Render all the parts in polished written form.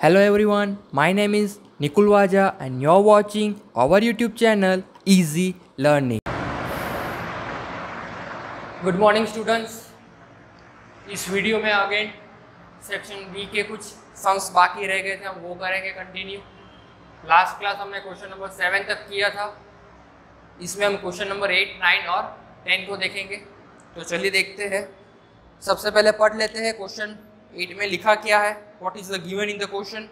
Hello everyone, my name is Nikul Waja and you're watching our YouTube channel Easy Learning. Good morning students. इस video में again section B के कुछ sums बाकी रह गए थे, हम वो करेंगे कंटिन्यू। लास्ट क्लास हमने क्वेश्चन नंबर 7 तक किया था, इसमें हम क्वेश्चन नंबर 8, 9 और 10 को देखेंगे। तो चलिए देखते हैं। सबसे पहले पढ़ लेते हैं क्वेश्चन 8 में लिखा क्या है। What is the given in the question?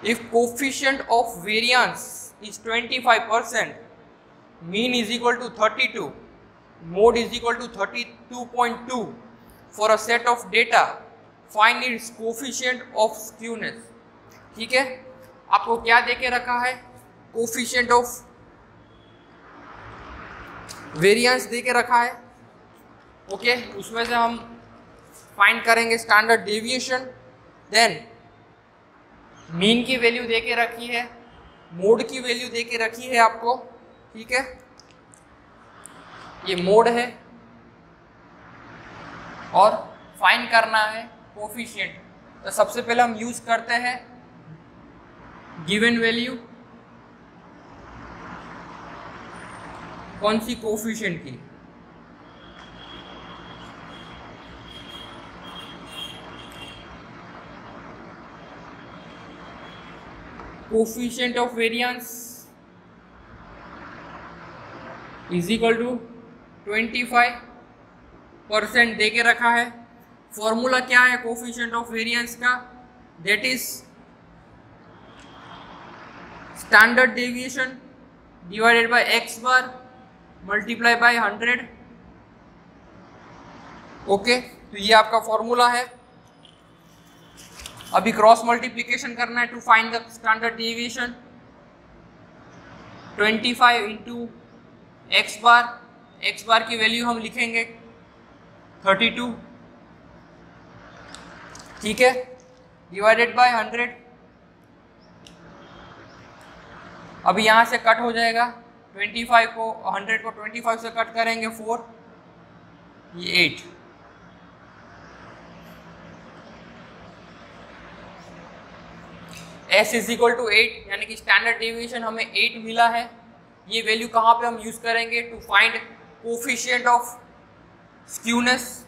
If coefficient of variance is 25%, mean is equal to 32, mode is equal to 32.2 for a set of data, find its coefficient of skewness. ठीक है, आपको क्या देके रखा है? कोफिशिएंट ऑफ वेरिएंस देके रखा है। ओके, उसमें से हम फाइंड करेंगे स्टैंडर्ड डेविएशन, देन मीन की वैल्यू देके रखी है, मोड की वैल्यू देके रखी है आपको। ठीक है, ये मोड है और फाइंड करना है कोफिशिएंट। तो सबसे पहले हम यूज करते हैं गिवन वैल्यू, कौन सी कोफिशिएंट की? Coefficient of variance is equal to 25% देके रखा है। फॉर्मूला क्या है कोफिशिएंट ऑफ वेरिएंस का? That is standard deviation divided by x bar multiply by 100। Okay, तो ये आपका फॉर्मूला है। अभी क्रॉस मल्टीप्लिकेशन करना है to find the standard deviation. 25 into x bar की वैल्यू हम लिखेंगे 32, ठीक है, डिवाइडेड बाय 100। अभी यहाँ से कट हो जाएगा, 25 को 100 को 25 से कट करेंगे 4, ये 8। S इज इक्वल टू 8, यानी कि स्टैंडर्ड डेविएशन हमें 8 मिला है। ये वैल्यू कहाँ पे हम यूज करेंगे? To find coefficient of skewness.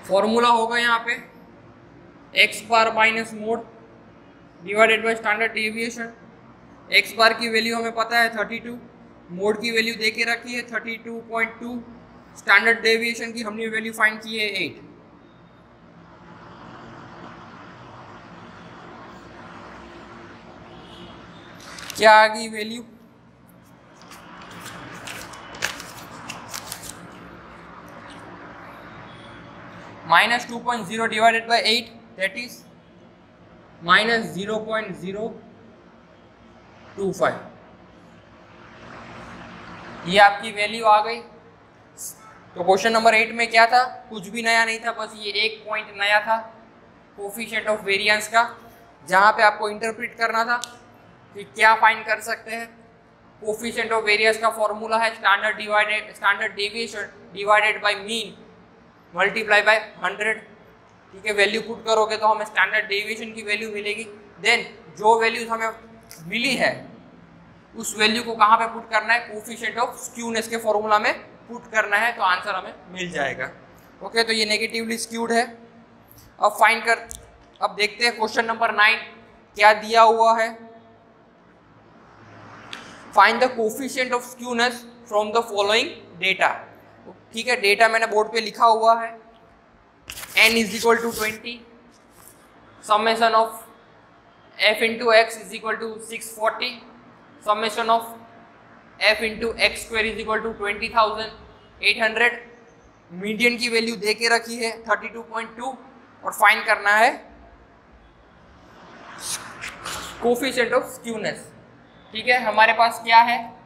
Formula होगा यहाँ पे x bar minus mode divided by standard deviation. X bar की वैल्यू हमें पता है 32, मोड की वैल्यू देके रखी है 32.2, स्टैंडर्ड डेविएशन की हमने वैल्यू फाइंड की है 8। क्या आ गई value? -2.0 divided by 8, that is -0.025। ये आपकी वैल्यू आ गई। तो क्वेश्चन नंबर 8 में क्या था? कुछ भी नया नहीं था, बस ये एक पॉइंट नया था कोफिशिएंट ऑफ वेरिएंस का, जहां पे आपको इंटरप्रेट करना था कि क्या फाइंड कर सकते हैं। कोफिशिएंट ऑफ वेरिएंस का फॉर्मूला है standard deviation divided bye mean multiply by 100। ठीक है, वैल्यू पुट करोगे तो हमें स्टैंडर्ड डेविएशन की वैल्यू मिलेगी। देन जो वैल्यूज हमें मिली है उस वैल्यू को कहाँ पे पुट करना है? कोफिशिएंट ऑफ स्क्यूनेस के फॉर्मूला में पुट करना है, तो आंसर हमें मिल जाएगा। ओके, तो ये नेगेटिवली स्क्यूड है। अब देखते हैं क्वेश्चन नंबर 9 क्या दिया हुआ है। Find the coefficient of skewness from the following data. ठीक है, डेटा मैंने बोर्ड पे लिखा हुआ है। n is equal to 20, summation of f into x is equal to 640, summation of f into x square is equal to 20,800। Median की value दे के रखी है 32.2 और फाइंड करना है कोफिशिएंट ऑफ स्क्यूनेस। ठीक है, हमारे पास क्या है?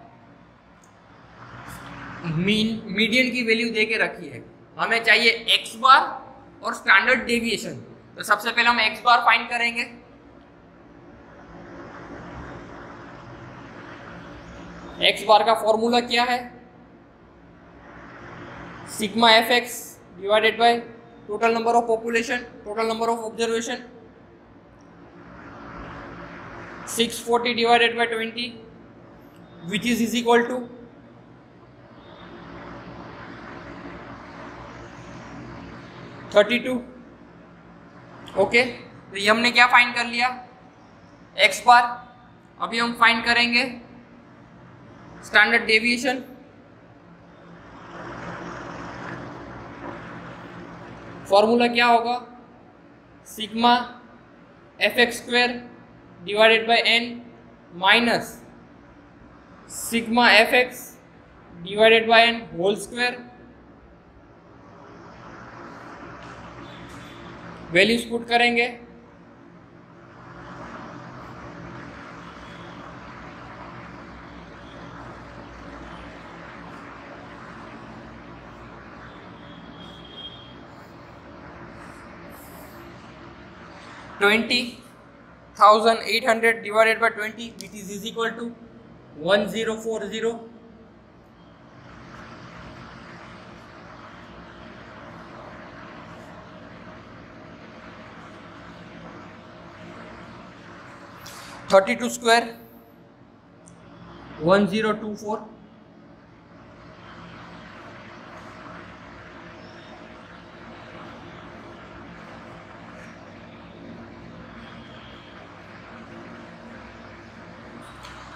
मीडियन की वैल्यू दे के रखी है, हमें चाहिए एक्स बार और स्टैंडर्ड डेविएशन। तो सबसे पहले हम x बार फाइंड करेंगे। x बार का फॉर्मूला क्या है? Sigma f x divided by total number of population, total number of observation, 640 divided by 20 which is equal to 32। Okay, तो ये हमने क्या फाइंड कर लिया? x बार। अभी हम फाइंड करेंगे स्टैंडर्ड डेविएशन। फॉर्मूला क्या होगा? Sigma f x square divided by n minus sigma f x divided by n whole square. Values put करेंगे। Twenty 1800 divided by 20 which is equal to 1040। Thirty two square 1024।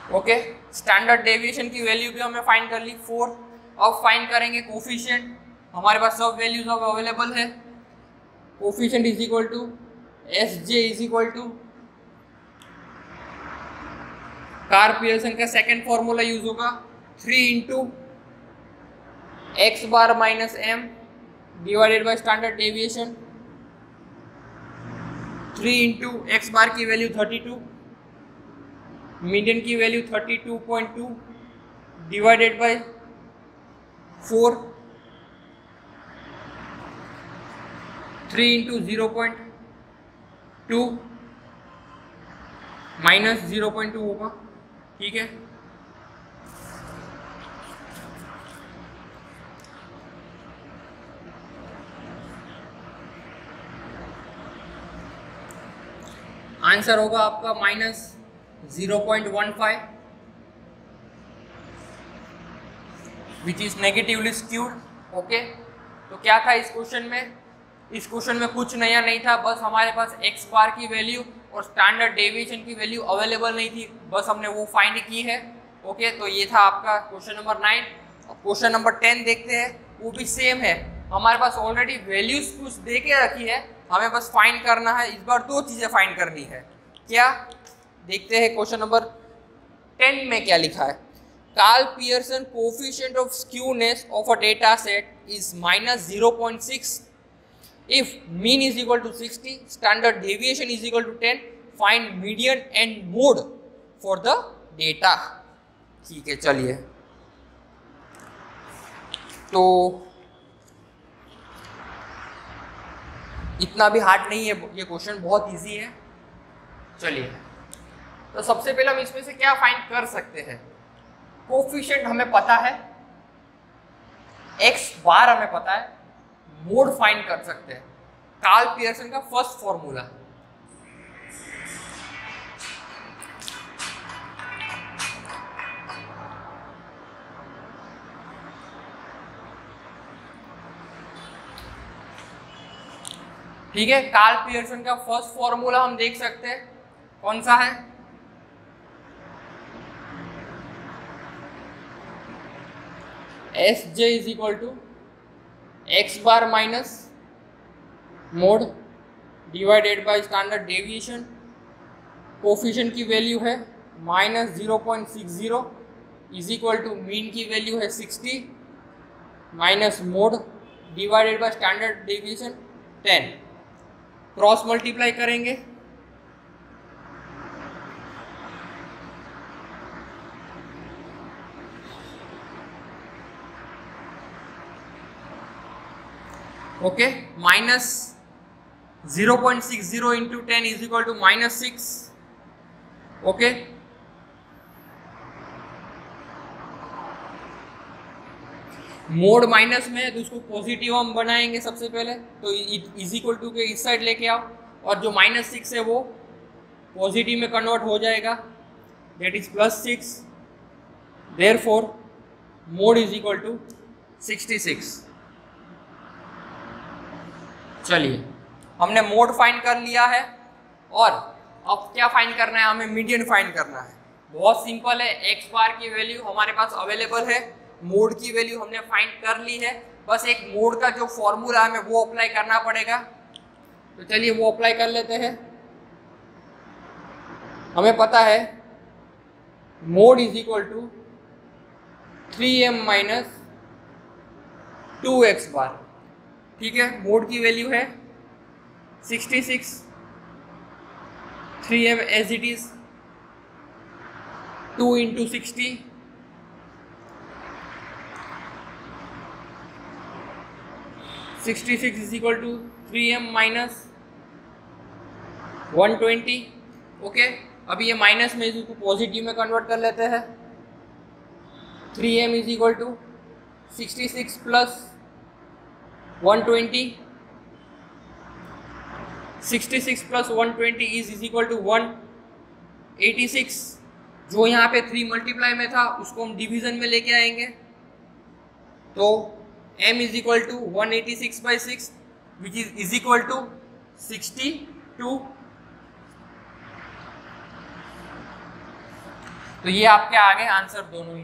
Okay, standard deviation की value भी हमें find कर ली 4। अब find करेंगे coefficient. हमारे पास सब values अब अवेलेबल है। Coefficient is equal to s j is equal to Karl Pearson का सेकेंड फॉर्मूला यूज होगा 3 into x bar minus m divided by standard deviation. 3 into x bar की वैल्यू 32, मीडियन की value 32.2 divided by 4। 3 इंटू 0.2 minus 0.2 होगा। ठीक है, answer होगा आपका minus 0.15 which is negatively skewed. Okay, तो क्या था इस क्वेश्चन में? इस क्वेश्चन में कुछ नया नहीं था, बस हमारे पास एक्स बार की वैल्यू और स्टैंडर्ड डेविएशन की वैल्यू अवेलेबल नहीं थी, बस हमने वो फाइंड की है। ओके, तो ये था आपका क्वेश्चन नंबर 9। क्वेश्चन नंबर 10 देखते हैं, वो भी सेम है। हमारे पास ऑलरेडी वैल्यूज कुछ दे के रखी है, हमें बस फाइंड करना है। इस बार दो चीज़ें फाइंड करनी है। क्या? देखते हैं क्वेश्चन नंबर 10 में क्या लिखा है। Karl Pearson coefficient of skewness of a data set is minus 0.6 if mean is equal to 60, standard deviation is equal to 10, find median and mode for the data। ठीक है, चलिए, तो इतना भी हार्ड नहीं है ये क्वेश्चन, बहुत इजी है। चलिए, तो सबसे पहले हम इसमें से क्या फाइंड कर सकते हैं? कोफिशिएंट हमें पता है, एक्स बार हमें पता है, मोड फाइंड कर सकते हैं। कार्ल पियर्सन का फर्स्ट फॉर्मूला, ठीक है, कार्ल पियर्सन का फर्स्ट फॉर्मूला हम देख सकते हैं, कौन सा है? S j is equal to x bar minus mode divided by standard deviation. Coefficient की वैल्यू है minus 0.60 is equal to mean की वैल्यू है 60 minus mode divided by standard deviation 10। Cross multiply करेंगे, okay, minus 0.60 into 10 is equal to -6. Okay, mode minus में है तो उसको positive हम बनाएंगे सबसे पहले, तो इज इक्वल टू के इस साइड लेके आओ, और जो -6 है वो पॉजिटिव में कन्वर्ट हो जाएगा, that is +6, therefore mode is equal to 66। चलिए, हमने मोड फाइंड कर लिया है, और अब क्या फाइंड करना है, हमें मीडियन फाइंड करना है। बहुत सिंपल है, एक्स बार की वैल्यू हमारे पास अवेलेबल है, मोड की वैल्यू हमने फाइंड कर ली है, बस एक मोड का जो फॉर्मूला है हमें वो अप्लाई करना पड़ेगा। तो चलिए वो अप्लाई कर लेते हैं। हमें पता है mode is equal to 3m minus 2x bar, ठीक है। मोड की वैल्यू है 66, 3m as it is, 2 into 60, 66 is equal to 3m minus 120। Okay, अभी ये माइनस में इसको पॉजिटिव में कन्वर्ट कर लेते हैं। 3m is equal to 66 plus 120, 66 plus 120 is equal to 186। जो यहाँ पे 3 मल्टीप्लाई में था उसको हम डिवीजन में लेके आएंगे, तो m is equal to 186/6 which is equal to 62। तो ये आपके आ गए आंसर दोनों ही,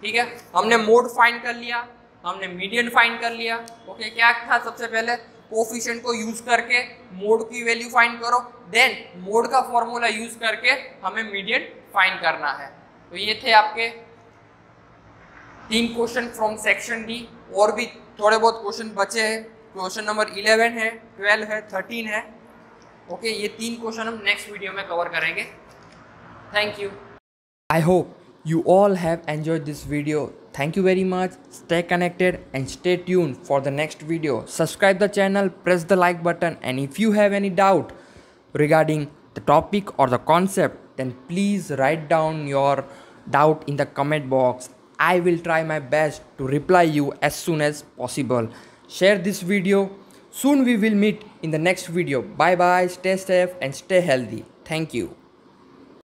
ठीक है। हमने मोड फाइंड कर लिया, हमने मीडियन फाइंड कर लिया। ओके, क्या था सबसे पहले, कोफिशिएंट को यूज करके मोड की वैल्यू फाइंड करो, देन मोड का फॉर्मूला यूज करके हमें मीडियन फाइंड करना है। तो ये थे आपके 3 क्वेश्चन फ्रॉम सेक्शन डी, और भी थोड़े बहुत क्वेश्चन बचे हैं। क्वेश्चन नंबर 11 है, 12 है, 13 है। ओके, ये 3 क्वेश्चन हम नेक्स्ट वीडियो में कवर करेंगे। Thank you. I hope you all have enjoyed this video. Thank you very much. Stay connected and stay tuned for the next video. Subscribe the channel, press the like button, and if you have any doubt regarding the topic or the concept, then please write down your doubt in the comment box. I will try my best to reply you as soon as possible. Share this video. Soon we will meet in the next video. Bye bye. Stay safe and stay healthy. Thank you.